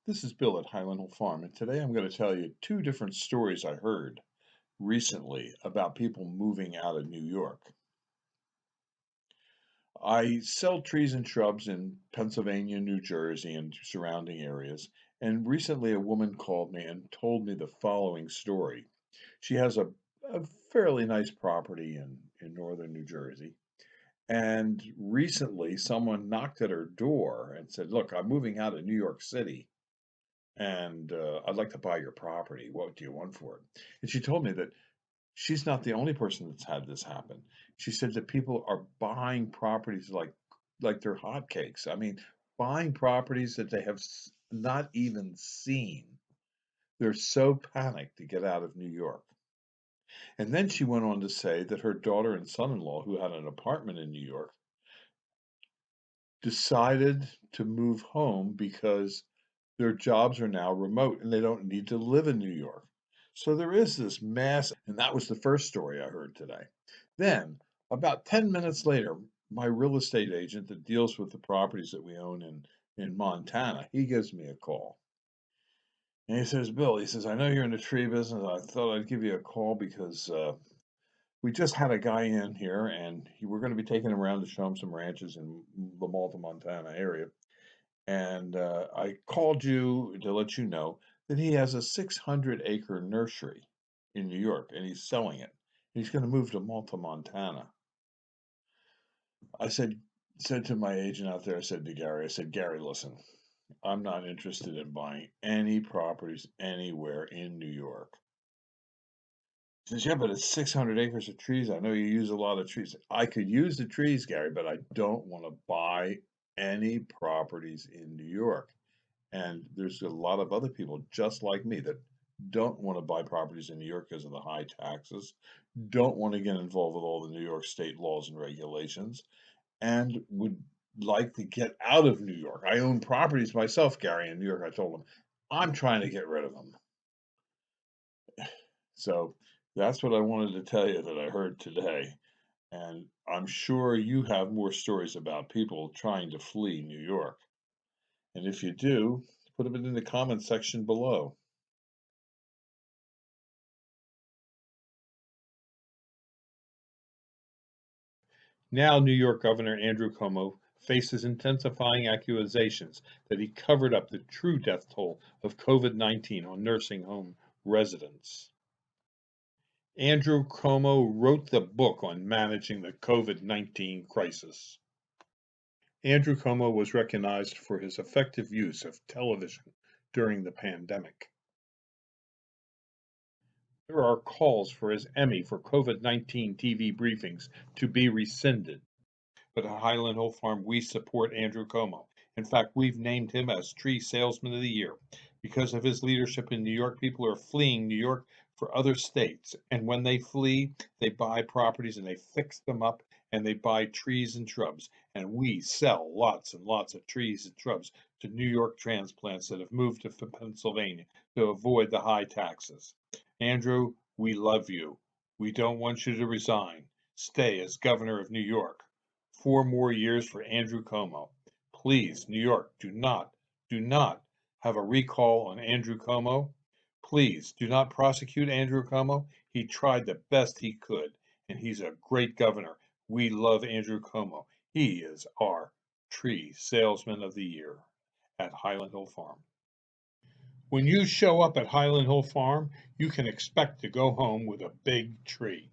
This is Bill at Highland Hill Farm, and today I'm going to tell you two different stories I heard recently about people moving out of New York. I sell trees and shrubs in Pennsylvania, New Jersey, and surrounding areas, and recently a woman called me and told me the following story. She has a fairly nice property in northern New Jersey, and recently someone knocked at her door and said, "Look, I'm moving out of New York City and I'd like to buy your property. What do you want for it?" And she told me that she's not the only person that's had this happen. She said that people are buying properties like they're hotcakes. I mean, buying properties that they have not even seen. They're so panicked to get out of New York. And then she went on to say that her daughter and son-in-law, who had an apartment in New York, decided to move home because their jobs are now remote and they don't need to live in New York. So there is this mass, and that was the first story I heard today. Then, about 10 minutes later, my real estate agent that deals with the properties that we own in Montana, he gives me a call. And he says, "Bill," he says, "I know you're in the tree business. I thought I'd give you a call because we just had a guy in here and we're going to be taking him around to show him some ranches in the Malta, Montana area. And I called you to let you know that he has a 600-acre nursery in New York and he's selling it. He's going to move to Malta, Montana." I said to my agent out there, I said to Gary, I said, "Gary, listen, I'm not interested in buying any properties anywhere in New York." He says, "Yeah, but it's 600 acres of trees. I know you use a lot of trees." I could use the trees, Gary, but I don't want to buy any properties in New York. And there's a lot of other people just like me that don't want to buy properties in New York because of the high taxes, don't want to get involved with all the New York state laws and regulations, and would like to get out of New York. I own properties myself, Gary, in New York. I told them, I'm trying to get rid of them. So that's what I wanted to tell you that I heard today. And I'm sure you have more stories about people trying to flee New York. And if you do, put them in the comment section below. Now, New York Governor Andrew Cuomo faces intensifying accusations that he covered up the true death toll of COVID-19 on nursing home residents. Andrew Cuomo wrote the book on managing the COVID-19 crisis. Andrew Cuomo was recognized for his effective use of television during the pandemic. There are calls for his Emmy for COVID-19 TV briefings to be rescinded. But at Highland Hill Farm, we support Andrew Cuomo. In fact, we've named him as Tree Salesman of the Year. Because of his leadership in New York, people are fleeing New York for other states. And when they flee, they buy properties and they fix them up and they buy trees and shrubs. And we sell lots and lots of trees and shrubs to New York transplants that have moved to Pennsylvania to avoid the high taxes. Andrew, we love you. We don't want you to resign. Stay as governor of New York. 4 more years for Andrew Cuomo. Please, New York, do not have a recall on Andrew Cuomo. Please do not prosecute Andrew Cuomo. He tried the best he could, and he's a great governor. We love Andrew Cuomo. He is our Tree Salesman of the Year at Highland Hill Farm. When you show up at Highland Hill Farm, you can expect to go home with a big tree.